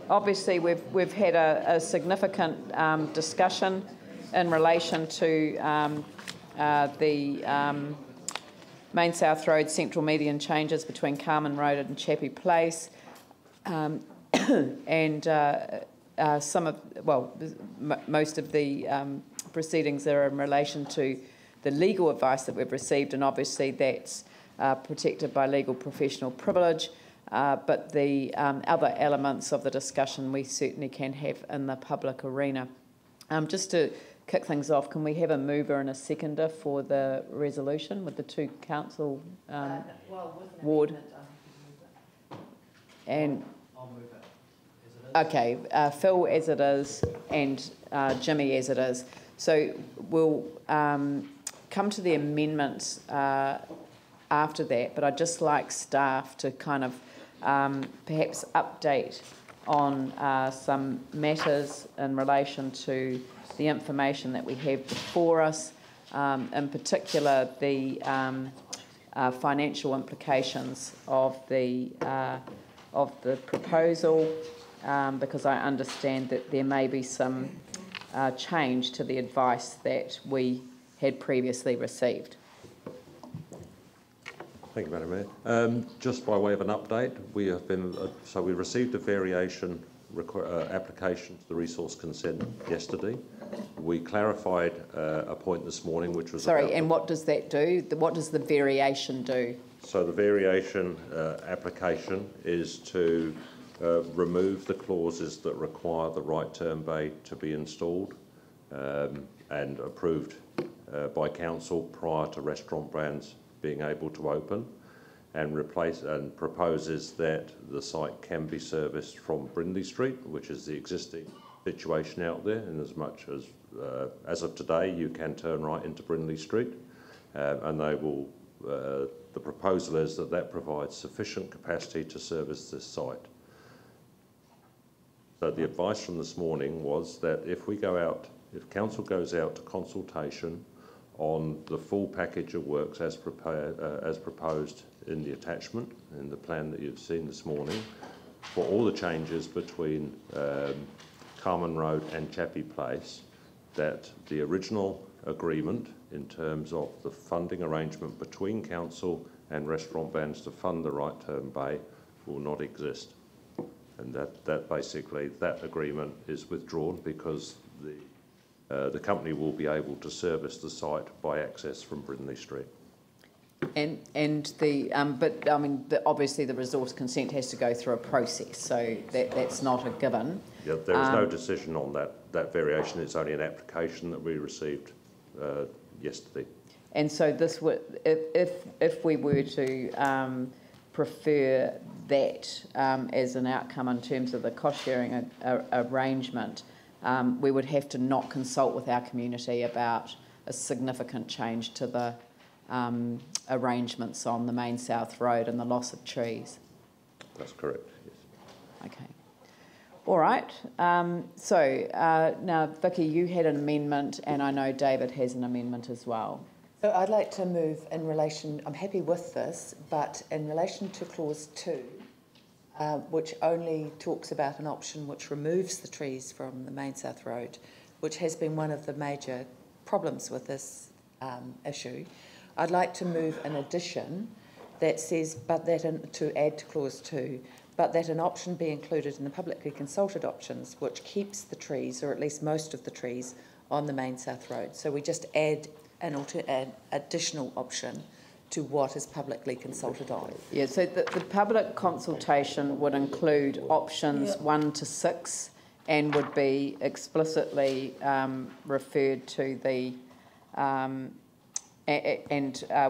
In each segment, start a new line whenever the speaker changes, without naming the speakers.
obviously we've had a significant discussion in relation to the Main South Road Central Median changes between Carman Road and Chappie Place, and most of the proceedings are in relation to the legal advice that we've received, and obviously that's protected by legal professional privilege, but the other elements of the discussion we certainly can have in the public arena. Just to kick things off, can we have a mover and a seconder for the resolution with the two council ward? And
I'll move it as it is.
Okay, Phil as it is and Jimmy as it is. So we'll come to the amendments after that, but I'd just like staff to kind of perhaps update on some matters in relation to the information that we have before us, in particular the financial implications of the proposal, because I understand that there may be some change to the advice that we had previously received.
Thank you, Madam Mayor. Just by way of an update, we have been we received a variation application to the resource consent yesterday. We clarified a point this morning, which was
and what does that do? What does the variation do?
So the variation application is to remove the clauses that require the right turn bay to be installed and approved by council prior to restaurant brands being able to open, and proposes that the site can be serviced from Brindley Street, which is the existing situation out there, in as much as of today you can turn right into Brindley Street, and they will. The proposal is that provides sufficient capacity to service this site. So the advice from this morning was that if council goes out to consultation on the full package of works as proposed in the attachment, in the plan that you've seen this morning, for all the changes between Carman Road and Chappie Place, that the original agreement in terms of the funding arrangement between council and restaurant brands to fund the right turn bay will not exist. And that basically, that agreement is withdrawn because the company will be able to service the site by access from Brindley Street. But I mean, obviously the resource consent has to go through a process, so that's not a given. Yeah, there is no decision on that variation. It's only an application that we received yesterday. And so
this would, if we were to prefer that as an outcome in terms of the cost sharing arrangement, we would have to not consult with our community about a significant change to the arrangements on the Main South Road and the loss of trees.
That's correct, yes.
Okay. All right. Now, Vicky, you had an amendment, and I know David has an amendment as well.
So I'd like to move in relation, I'm happy with this, but in relation to clause 2, which only talks about an option which removes the trees from the Main South Road, which has been one of the major problems with this issue. I'd like to move an addition that says, to add to clause 2, but that an option be included in the publicly consulted options which keeps the trees, or at least most of the trees, on the Main South Road. So we just add an additional option to what is publicly consulted on.
Yeah, so the public consultation would include options 1 to 6 and would be explicitly referred to the,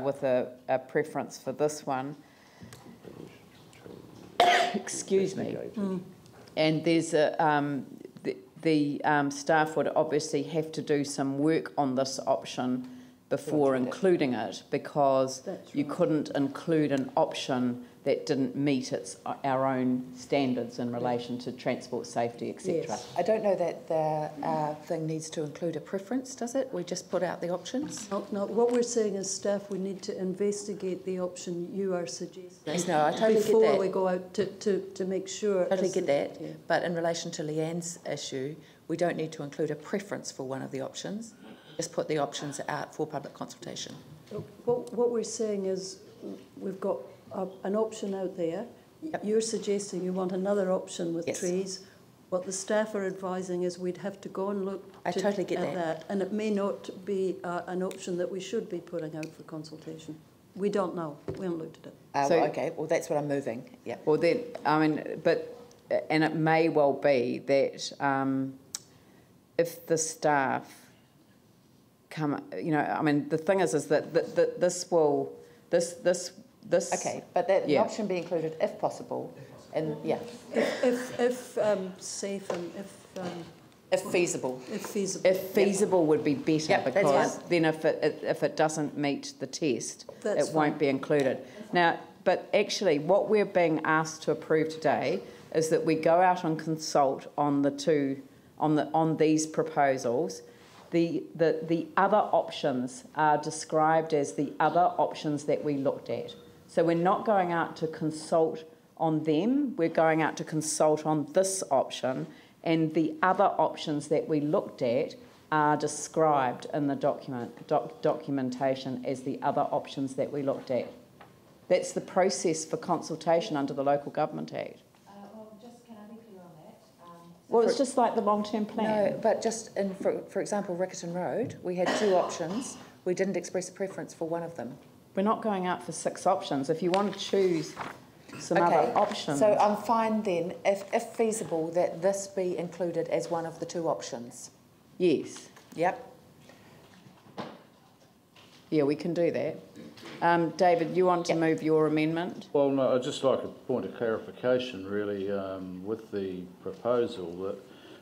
with a preference for this one. Excuse me. And there's the staff would obviously have to do some work on this option before
Include it.
including it, because
That's
you
right.
couldn't include an option that didn't meet our own standards in relation to transport safety, etc.
Yes.
I don't know that the thing needs to include a preference, does it? We just put out the options?
No, what we're saying is, staff, we need to investigate the option you are suggesting.
Yes, no, I totally get
before
that.
we go out to make sure.
Totally
as
get
the-
that.
yeah.
But in relation to Leanne's issue, we don't need to include a preference for one of the options. Just put the options out for public consultation.
What we're saying is, we've got an option out there.
Yep.
You're suggesting you want another option with
Yes.
trees. What the staff are advising is we'd have to go and look
I totally get
at
that.
and it may not be an option that we should be putting out for consultation. We don't know. We haven't looked at it.
So-
Okay, well, that's what I'm moving. Yeah.
Well, then, and it may well be that if the staff come, the thing is that this.
Okay, but that the
yeah.
option be included if possible, and yeah,
If safe and
if feasible.
if feasible.
If feasible would be better,
Yep, that's
because
fine.
then if it doesn't meet the test,
That's
it won't be included. Now, but actually, what we're being asked to approve today is that we go out and consult on on these proposals. The other options are described as the other options that we looked at. So we're not going out to consult on them. We're going out to consult on this option. And the other options that we looked at are described in the documentation as the other options that we looked at. That's the process for consultation under the Local Government Act.
Well, just can I be clear on that?
Well, it's just like the long-term plan.
No, but just in, for example, Riccarton Road, we had two options. We didn't express a preference for one of them.
We're not going out for 6 options. If you want to choose some other options.
So I'm fine then, if feasible, that this be included as one of the 2 options.
Yes.
Yep.
Yeah, we can do that. David, you want to move your amendment?
Well, no, I'd just like a point of clarification, really, with the proposal. That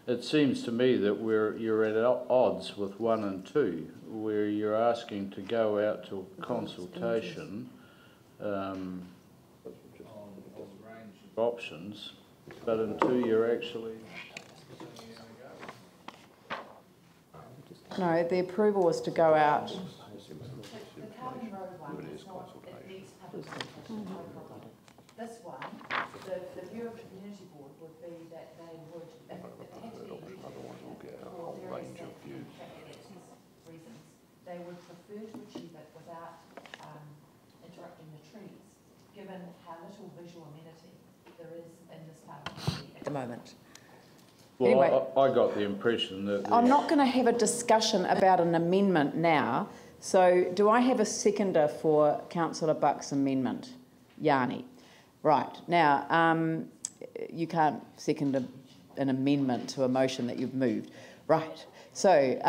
it seems to me that you're at odds with 1 and 2, where you're asking to go out to consultation on a range of options, but in 2 you're actually...
No, the approval was to go out.
The Carlton Road one is not, it needs public consultation, no problem. This one, the view of the community board would be that they would, if it had to be for various reasons, they would prefer to achieve it without interrupting the trees, given how little visual amenity there is in this part of the city
At the moment.
Well,
Anyway.
I got the impression that...
I'm not going to have a discussion about an amendment now. So do I have a seconder for Councillor Buck's amendment? Yanni. Right. Now, you can't second an amendment to a motion that you've moved. Right. So,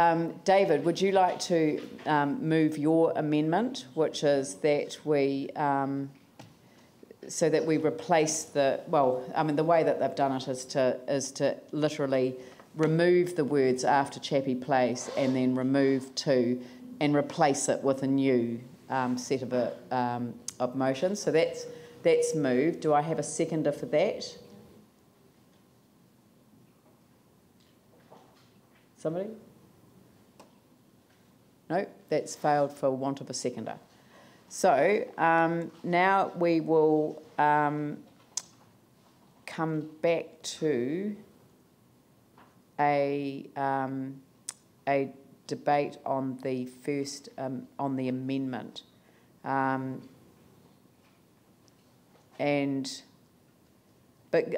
David, would you like to move your amendment, which is that we... so that we replace the way that they've done it is to literally remove the words after Chappie Place and then remove 2 and replace it with a new set of motions. So that's moved. Do I have a seconder for that? Somebody? No, that's failed for want of a seconder. So now we will come back to a debate on the first on the amendment, but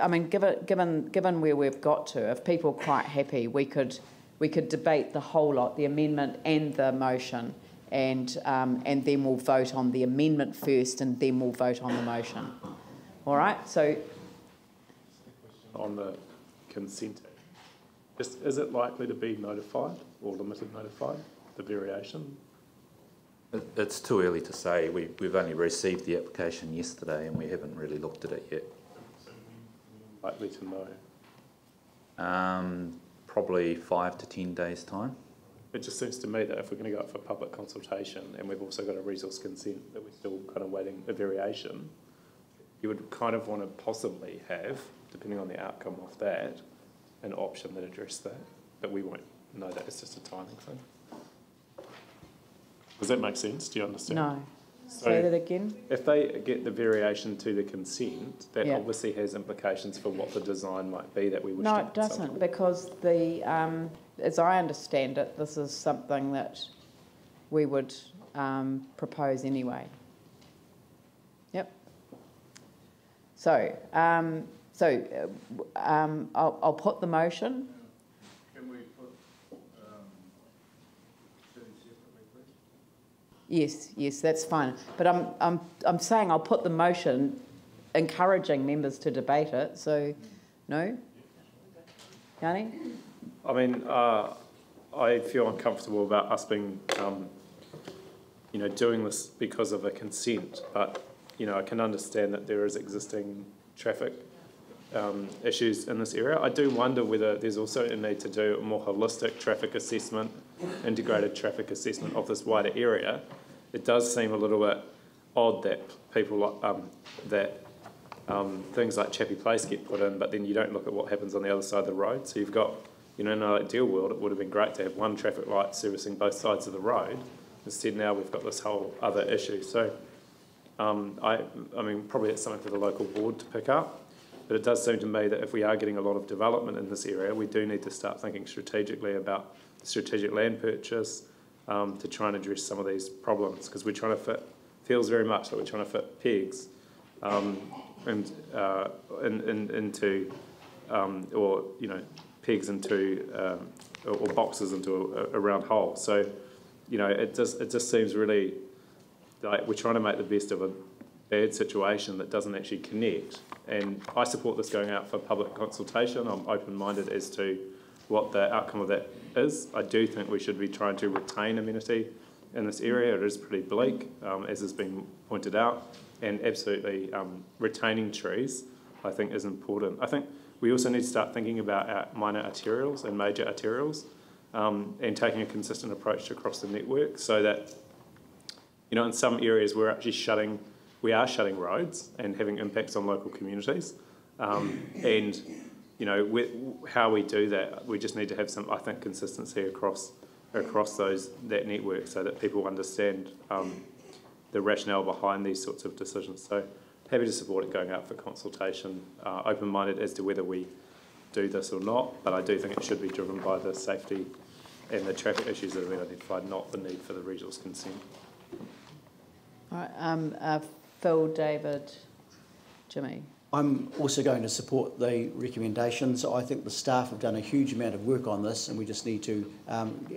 I mean, given where we've got to, if people are quite happy, we could debate the whole lot, the amendment and the motion. And then we'll vote on the amendment first, and then we'll vote on the motion. All right. So,
on the consent, is it likely to be notified or limited notified? The variation.
It's too early to say. We've only received the application yesterday, and we haven't really looked at it yet.
Likely to know.
Probably 5 to 10 days' time.
it just seems to me that if we're going to go up for public consultation and we've also got a resource consent that we're still kind of waiting a variation, you would kind of want to possibly have, depending on the outcome of that, an option that addressed that, but we won't know that. It's just a timing thing. Does that make sense? Do you understand?
No.
So
Say that again.
if they get the variation to the consent, that
Yeah.
obviously has implications for what the design might be that we wish
No,
to
it
consult
doesn't,
on.
because as I understand it, this is something that we would propose anyway. Yep. So, I'll put the motion.
Can we put two separately, please?
Yes, that's fine. But I'm saying I'll put the motion, encouraging members to debate it. So, no, Yanni?
I mean, I feel uncomfortable about us being, doing this because of a consent, but, I can understand that there is existing traffic issues in this area. I do wonder whether there's also a need to do a more holistic traffic assessment, integrated traffic assessment of this wider area. It does seem a little bit odd that people things like Chappie Place get put in, but then you don't look at what happens on the other side of the road. So you've got, in an ideal world, it would have been great to have one traffic light servicing both sides of the road. Instead, now we've got this whole other issue. So, I mean, probably it's something for the local board to pick up. But it does seem to me that if we are getting a lot of development in this area, we do need to start thinking strategically about strategic land purchase to try and address some of these problems, because we're trying to fit, feels very much like we're trying to fit pegs into pegs into or boxes into a round hole. So, it just seems really like we're trying to make the best of a bad situation that doesn't actually connect. And I support this going out for public consultation. I'm open-minded as to what the outcome of that is. I do think we should be trying to retain amenity in this area. It is pretty bleak, as has been pointed out, and absolutely retaining trees, I think, is important. I think we also need to start thinking about our minor arterials and major arterials and taking a consistent approach across the network so that, in some areas we're actually shutting roads and having impacts on local communities. And, how we do that, we just need to have some, I think, consistency across that network so that people understand the rationale behind these sorts of decisions. So happy to support it going out for consultation, open-minded as to whether we do this or not, but I do think it should be driven by the safety and the traffic issues that have been identified, not the need for the resource consent.
All right, Phil, David, Jimmy.
I'm also going to support the recommendations. I think the staff have done a huge amount of work on this, and we just need to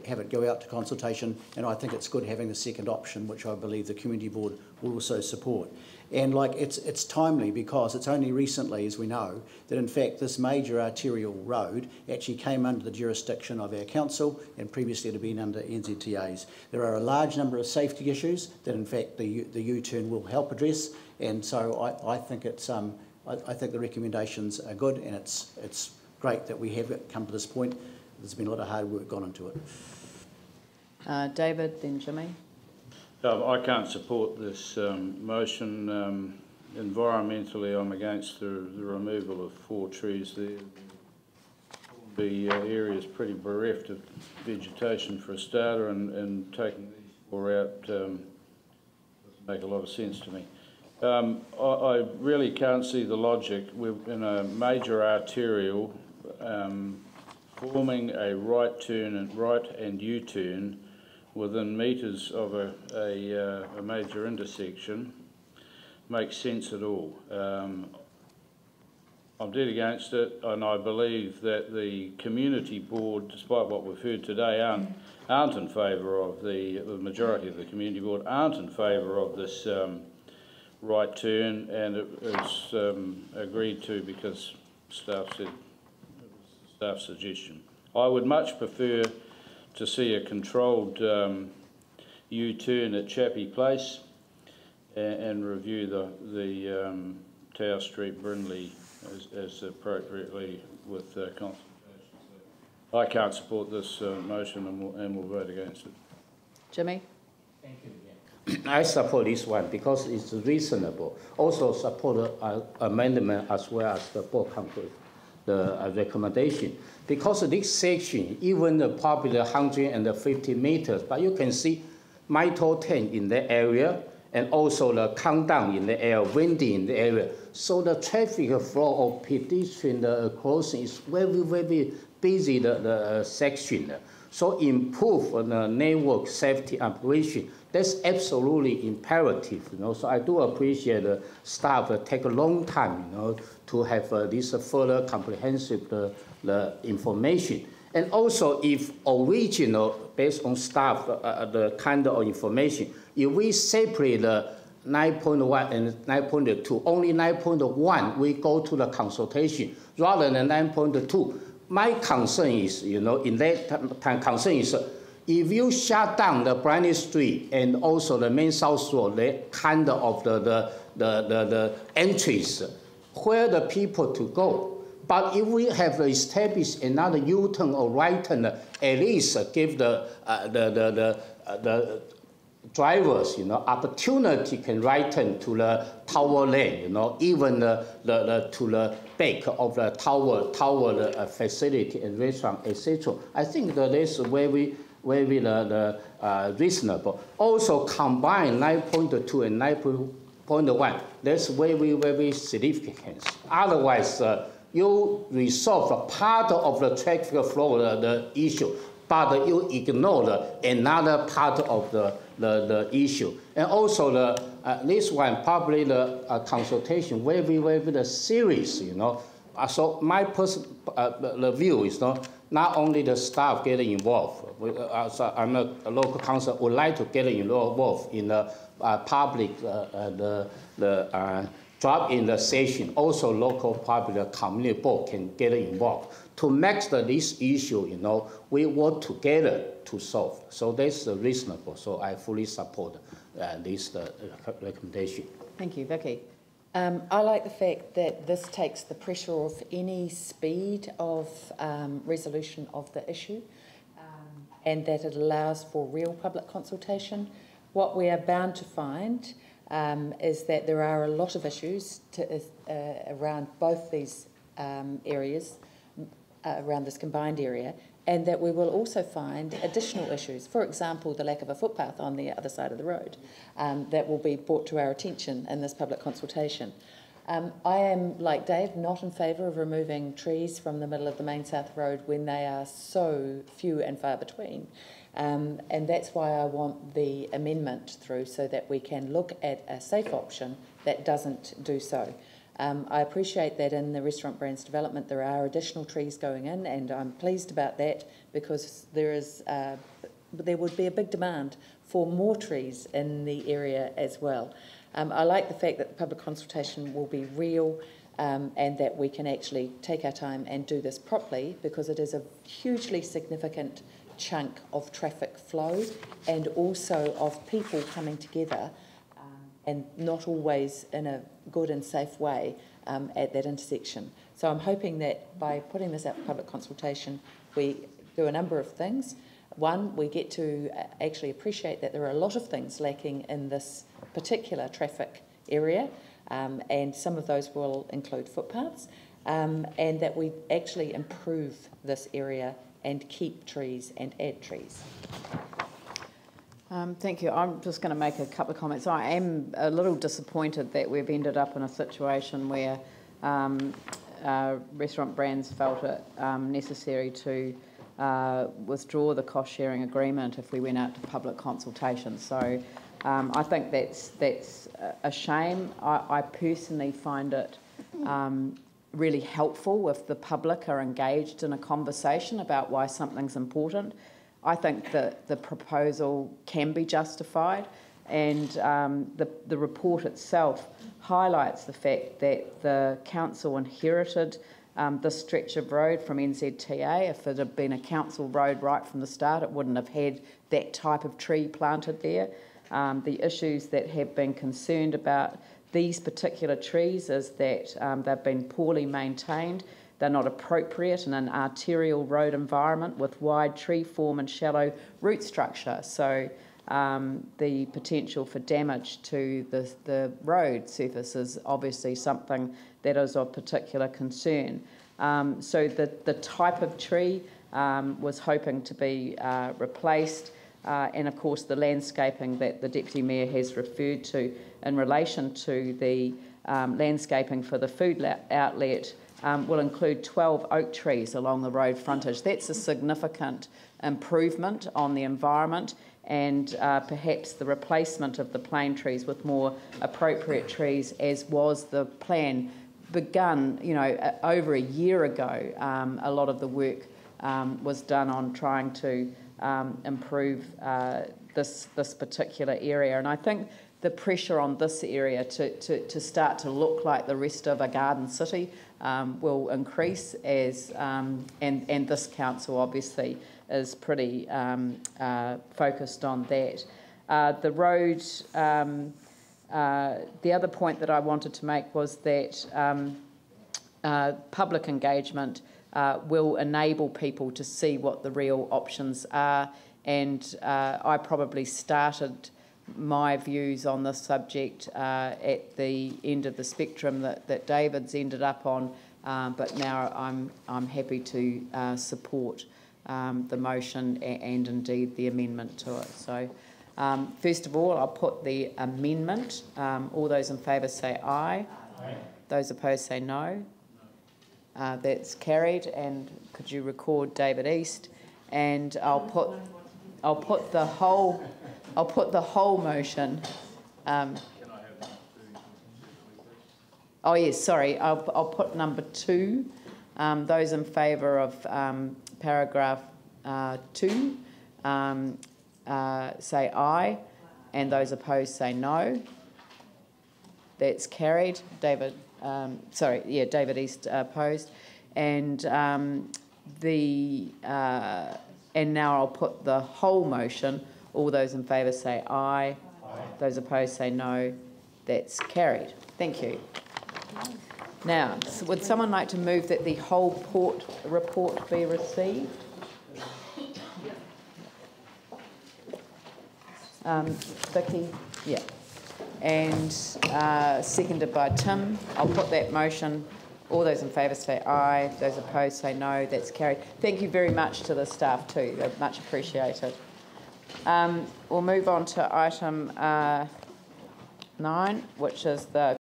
have it go out to consultation. And I think it's good having the second option, which I believe the community board will also support. And it's timely because it's only recently, as we know, that in fact this major arterial road actually came under the jurisdiction of our council, and previously it had been under NZTA's. There are a large number of safety issues that in fact the U-turn will help address, and so I think it's I think the recommendations are good, and it's great that we have come to this point. There's been a lot of hard work gone into it.
David, then Jimmy.
I can't support this motion. Environmentally, I'm against the removal of 4 trees there. The area is pretty bereft of vegetation for a starter, and taking these 4 out doesn't make a lot of sense to me. I really can't see the logic. We're in a major arterial forming a right and U-turn within metres of a major intersection makes sense at all. I'm dead against it, and I believe that the community board, despite what we've heard today, aren't in favour of the majority of the community board aren't in favour of this right turn, and it was agreed to because staff said it was staff suggestion. I would much prefer to see a controlled U-turn at Chappie Place and review the Tower Street Brindley as appropriately with consultation. I can't support this motion and we'll vote against it.
Jimmy?
Thank you. I support this one because it's reasonable. Also support amendment as well as the board conclude the recommendation. Because this section, even probably 150 meters, but you can see mito 10 in the area and also the countdown in the area, windy in the area. So the traffic flow of pedestrian crossing is very, very busy, the section. So improve the network safety operation. That's absolutely imperative, So I do appreciate the staff take a long time, to have this further comprehensive the information. And also, if original, based on staff, the kind of information, if we separate the 9.1 and 9.2, only 9.1 we go to the consultation rather than 9.2. My concern is, in that time, concern is if you shut down the Briny Street and also the main South Road, the kind of the entries, where the people to go. But if we have established another U-turn or right turn, at least give the drivers, opportunity can right turn to the tower lane, even to the back of the tower facility and restaurant, etc. I think that is very reasonable. Also combine 9.2 and 9.1. That's very significant. Otherwise, you resolve a part of the traffic flow, the issue, but you ignore another part of the issue. And also this one, probably the consultation very serious, So my personal view is not only the staff getting involved. I'm a local council, would like to get involved in the public, the drop-in the session. Also, local public community board can get involved to make this issue. We work together to solve. So that's reasonable. So I fully support this recommendation.
Thank you, Vicky.
I like the fact that this takes the pressure off any speed of resolution of the issue, and that it allows for real public consultation. What we are bound to find is that there are a lot of issues around both these areas, around this combined area, and that we will also find additional issues. For example, the lack of a footpath on the other side of the road that will be brought to our attention in this public consultation. I am, like Dave, not in favour of removing trees from the middle of the main South Road when they are so few and far between. And that's why I want the amendment through, so that we can look at a safe option that doesn't do so. I appreciate that in the restaurant brands development there are additional trees going in, and I'm pleased about that because there would be a big demand for more trees in the area as well. I like the fact that the public consultation will be real and that we can actually take our time and do this properly, because it is a hugely significant chunk of traffic flow and also of people coming together and not always in a good and safe way at that intersection. So I'm hoping that by putting this out for public consultation, we do a number of things. One, we get to actually appreciate that there are a lot of things lacking in this particular traffic area, and some of those will include footpaths, and that we actually improve this area and keep trees and add trees.
Thank you. I'm just going to make a couple of comments. I am a little disappointed that we've ended up in a situation where restaurant brands felt it necessary to withdraw the cost-sharing agreement if we went out to public consultation. So I think that's a shame. I personally find it really helpful if the public are engaged in a conversation about why something's important. I think that the proposal can be justified, and the report itself highlights the fact that the council inherited this stretch of road from NZTA. If it had been a council road right from the start, it wouldn't have had that type of tree planted there. The issues that have been concerned about these particular trees is that they've been poorly maintained. they're not appropriate in an arterial road environment with wide tree form and shallow root structure. So the potential for damage to the road surface is obviously something that is of particular concern. So the type of tree was hoping to be replaced, and of course the landscaping that the Deputy Mayor has referred to in relation to the landscaping for the food outlet will include 12 oak trees along the road frontage. That's a significant improvement on the environment, and perhaps the replacement of the plane trees with more appropriate trees, as was the plan begun, over a year ago. A lot of the work was done on trying to improve this particular area, and I think the pressure on this area to start to look like the rest of a garden city will increase as and this council obviously is pretty focused on that. The road, the other point that I wanted to make was that public engagement will enable people to see what the real options are, and I probably started my views on this subject at the end of the spectrum that David's ended up on, but now I'm happy to support the motion and indeed the amendment to it. So first of all, I'll put the amendment. All those in favour say aye. Aye. Those opposed say no. That's carried. And could you record David East? And I'll put the whole motion. Oh yes, sorry. I'll put number 2. Those in favour of paragraph 2 say aye, and those opposed say no. That's carried. David East opposed, and and now I'll put the whole motion. All those in favour say aye. Aye. Those opposed say no. That's carried. Thank you. Now, would someone like to move that the whole report be received? Vicky? Yeah. And seconded by Tim. I'll put that motion. All those in favour say aye. Those opposed say no. That's carried. Thank you very much to the staff too. They're much appreciated. We'll move on to item 9, which is the